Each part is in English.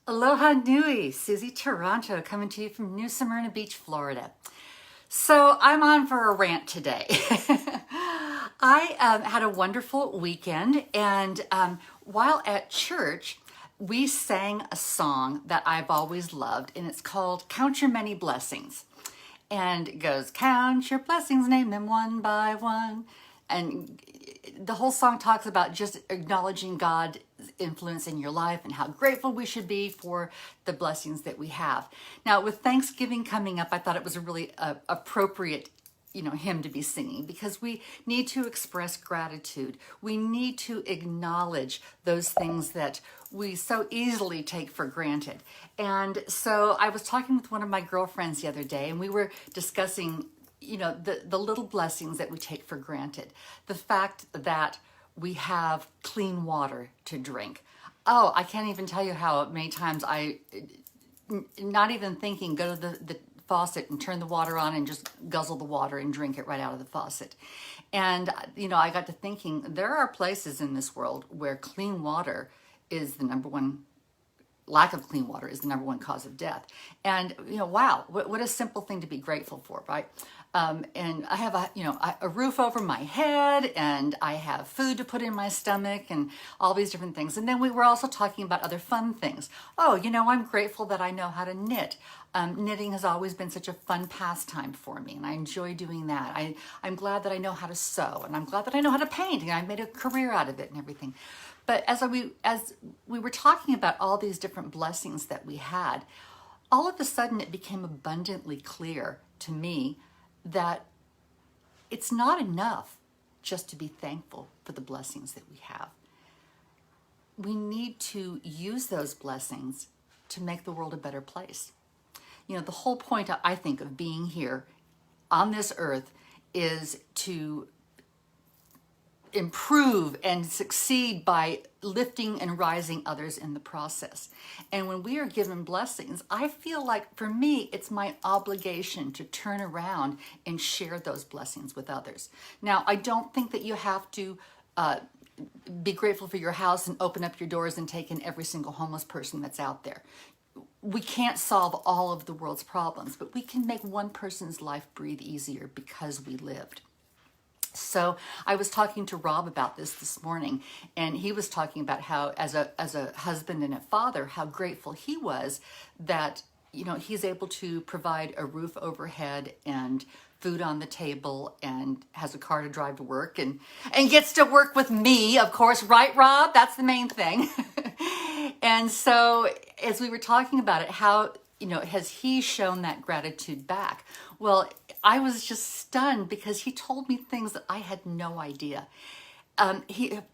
Aloha Nui, Susie Taranto coming to you from New Smyrna Beach, Florida. So I'm on for a rant today. I had a wonderful weekend, and while at church, we sang a song that I've always loved, and it's called Count Your Many Blessings. And it goes, count your blessings, name them one by one. And the whole song talks about just acknowledging God's influence in your life and how grateful we should be for the blessings that we have. Now, with Thanksgiving coming up, I thought it was a really appropriate hymn to be singing, because we need to express gratitude. We need to acknowledge those things that we so easily take for granted. And so I was talking with one of my girlfriends the other day, and we were discussing the little blessings that we take for granted. The fact that we have clean water to drink. Oh, I can't even tell you how many times I, not even thinking, go to the faucet and turn the water on and just guzzle the water and drink it right out of the faucet. And, I got to thinking, there are places in this world where clean water is the number one, lack of clean water is the number one cause of death. And, wow, what a simple thing to be grateful for, right? And I have a roof over my head, and I have food to put in my stomach, and all these different things. And then we were also talking about other fun things. Oh, I'm grateful that I know how to knit. Knitting has always been such a fun pastime for me, and I enjoy doing that. I'm glad that I know how to sew, and I'm glad that I know how to paint, and I made a career out of it and everything. But as we were talking about all these different blessings that we had, all of a sudden it became abundantly clear to me that it's not enough just to be thankful for the blessings that we have. We need to use those blessings to make the world a better place. The whole point, I think, of being here on this earth is to improve and succeed by lifting and rising others in the process. And when we are given blessings, I feel like, for me, it's my obligation to turn around and share those blessings with others. Now, I don't think that you have to be grateful for your house and open up your doors and take in every single homeless person that's out there. We can't solve all of the world's problems, but we can make one person's life breathe easier because we lived. So I was talking to Rob about this morning, and he was talking about how, as a husband and a father, how grateful he was that he's able to provide a roof overhead and food on the table, and has a car to drive to work, and gets to work with me, of course, right, Rob? That's the main thing. And so as we were talking about it, how has he shown that gratitude back? Well, I was just stunned, because he told me things that I had no idea.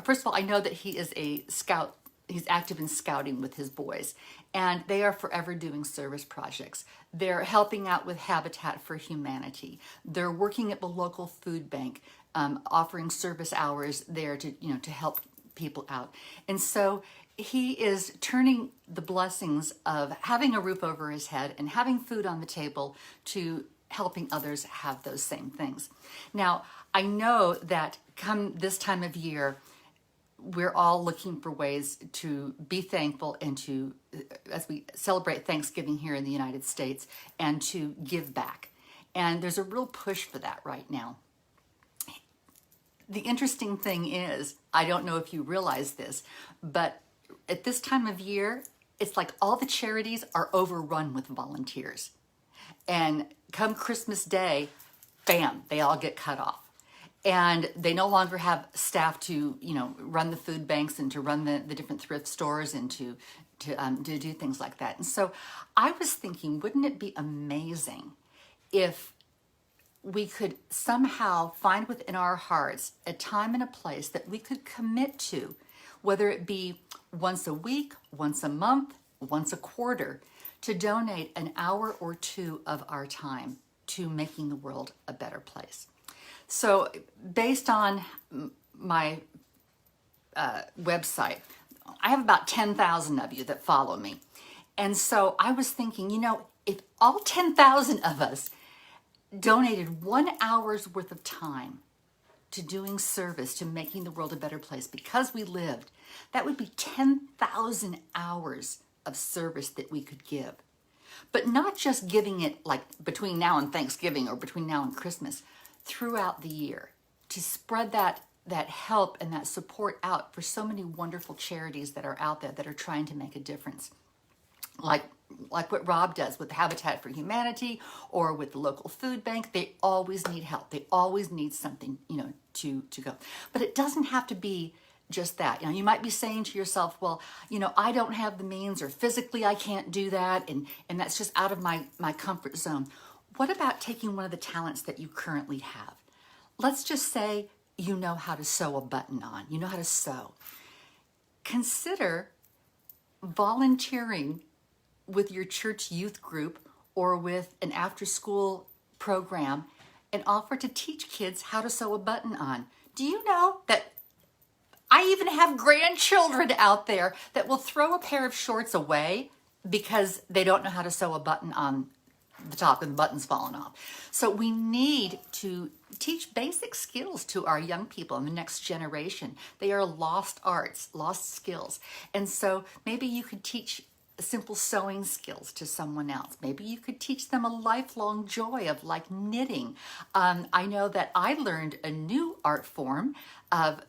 First of all, I know that he is a scout. He's active in scouting with his boys, and they are forever doing service projects. They're helping out with Habitat for Humanity. They're working at the local food bank, offering service hours there to help people out. And so he is turning the blessings of having a roof over his head and having food on the table to helping others have those same things. Now, I know that come this time of year, we're all looking for ways to be thankful and to, as we celebrate Thanksgiving here in the United States, and to give back. And there's a real push for that right now. The interesting thing is, I don't know if you realize this, but at this time of year, it's like all the charities are overrun with volunteers. And come Christmas Day, bam, they all get cut off. And they no longer have staff to, run the food banks and to run the different thrift stores and to do things like that. And so I was thinking, wouldn't it be amazing if we could somehow find within our hearts a time and a place that we could commit to, whether it be once a week, once a month, once a quarter, to donate an hour or two of our time to making the world a better place. So based on my website, I have about 10,000 of you that follow me. And so I was thinking, if all 10,000 of us donated 1 hour's worth of time to doing service, to making the world a better place because we lived, that would be 10,000 hours of service that we could give. But not just giving it like between now and Thanksgiving or between now and Christmas, throughout the year, to spread that help and that support out for so many wonderful charities that are out there that are trying to make a difference. Like what Rob does with Habitat for Humanity or with the local food bank. They always need help. They always need something, to go. But it doesn't have to be just that. You might be saying to yourself, well, I don't have the means, or physically I can't do that, and that's just out of my comfort zone. What about taking one of the talents that you currently have? Let's just say you know how to sew a button on. You know how to sew. Consider volunteering with your church youth group or with an after-school program and offer to teach kids how to sew a button on. Do you know that I even have grandchildren out there that will throw a pair of shorts away because they don't know how to sew a button on the top and the button's fallen off. So we need to teach basic skills to our young people in the next generation. They are lost arts, lost skills. And so maybe you could teach simple sewing skills to someone else. Maybe you could teach them a lifelong joy of like knitting. I know that I learned a new art form of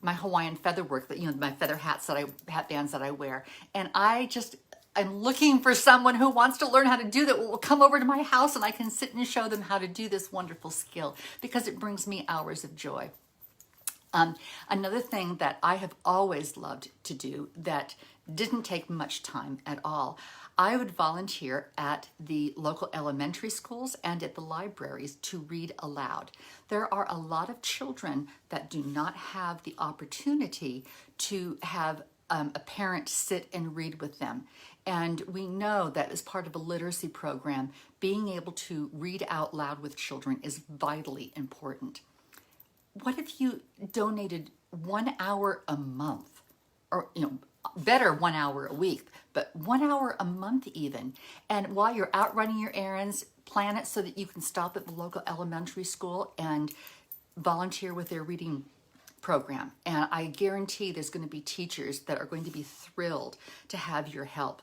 my Hawaiian feather work, my feather hat bands that I wear. And I'm looking for someone who wants to learn how to do that, will come over to my house and I can sit and show them how to do this wonderful skill because it brings me hours of joy. Another thing that I have always loved to do that didn't take much time at all, I would volunteer at the local elementary schools and at the libraries to read aloud. There are a lot of children that do not have the opportunity to have a parent sit and read with them. And we know that as part of a literacy program, being able to read out loud with children is vitally important. What if you donated 1 hour a month, or better 1 hour a week, but 1 hour a month even? And while you're out running your errands, plan it so that you can stop at the local elementary school and volunteer with their reading program. And I guarantee there's going to be teachers that are going to be thrilled to have your help.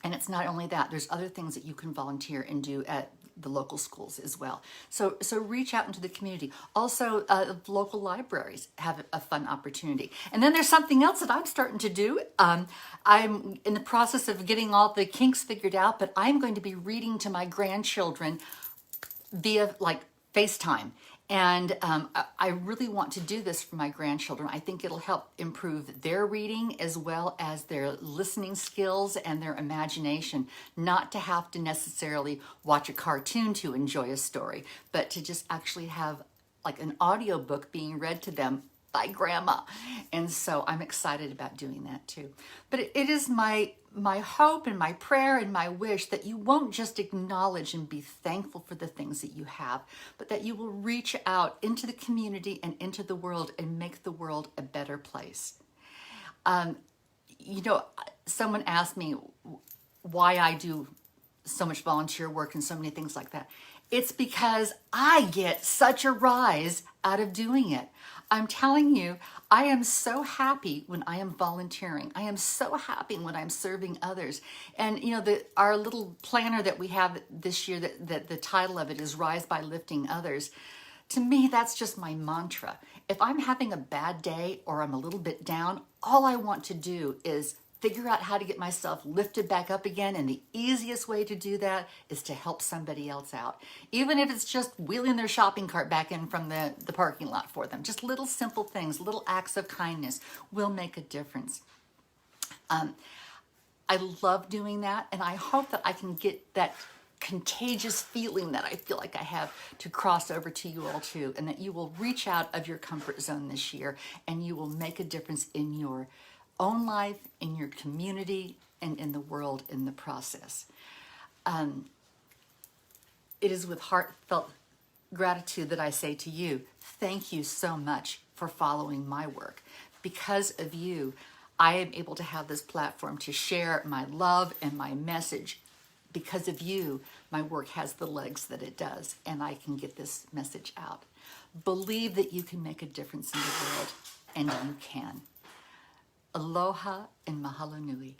And it's not only that, there's other things that you can volunteer and do at the local schools as well. So reach out into the community. Also, local libraries have a fun opportunity. And then there's something else that I'm starting to do. I'm in the process of getting all the kinks figured out, but I'm going to be reading to my grandchildren via like FaceTime. And I really want to do this for my grandchildren. I think it'll help improve their reading as well as their listening skills and their imagination, not to have to necessarily watch a cartoon to enjoy a story, but to just actually have like an audiobook being read to them by grandma. And so I'm excited about doing that too. But it is my hope and my prayer and my wish that you won't just acknowledge and be thankful for the things that you have, but that you will reach out into the community and into the world and make the world a better place. Someone asked me why I do so much volunteer work and so many things like that. It's because I get such a rise out of doing it. I'm telling you, I am so happy when I am volunteering. I am so happy when I'm serving others. And our little planner that we have this year, that the title of it is Rise by Lifting Others. To me, that's just my mantra. If I'm having a bad day or I'm a little bit down, all I want to do is figure out how to get myself lifted back up again. And the easiest way to do that is to help somebody else out. Even if it's just wheeling their shopping cart back in from the parking lot for them. Just little simple things, little acts of kindness will make a difference. I love doing that. And I hope that I can get that contagious feeling that I feel like I have to cross over to you all too. And that you will reach out of your comfort zone this year and you will make a difference in your own life, in your community, and in the world in the process. It is with heartfelt gratitude that I say to you, thank you so much for following my work. Because of you, I am able to have this platform to share my love and my message. Because of you, my work has the legs that it does, and I can get this message out. Believe that you can make a difference in the world, and you can. Aloha and mahalo nui.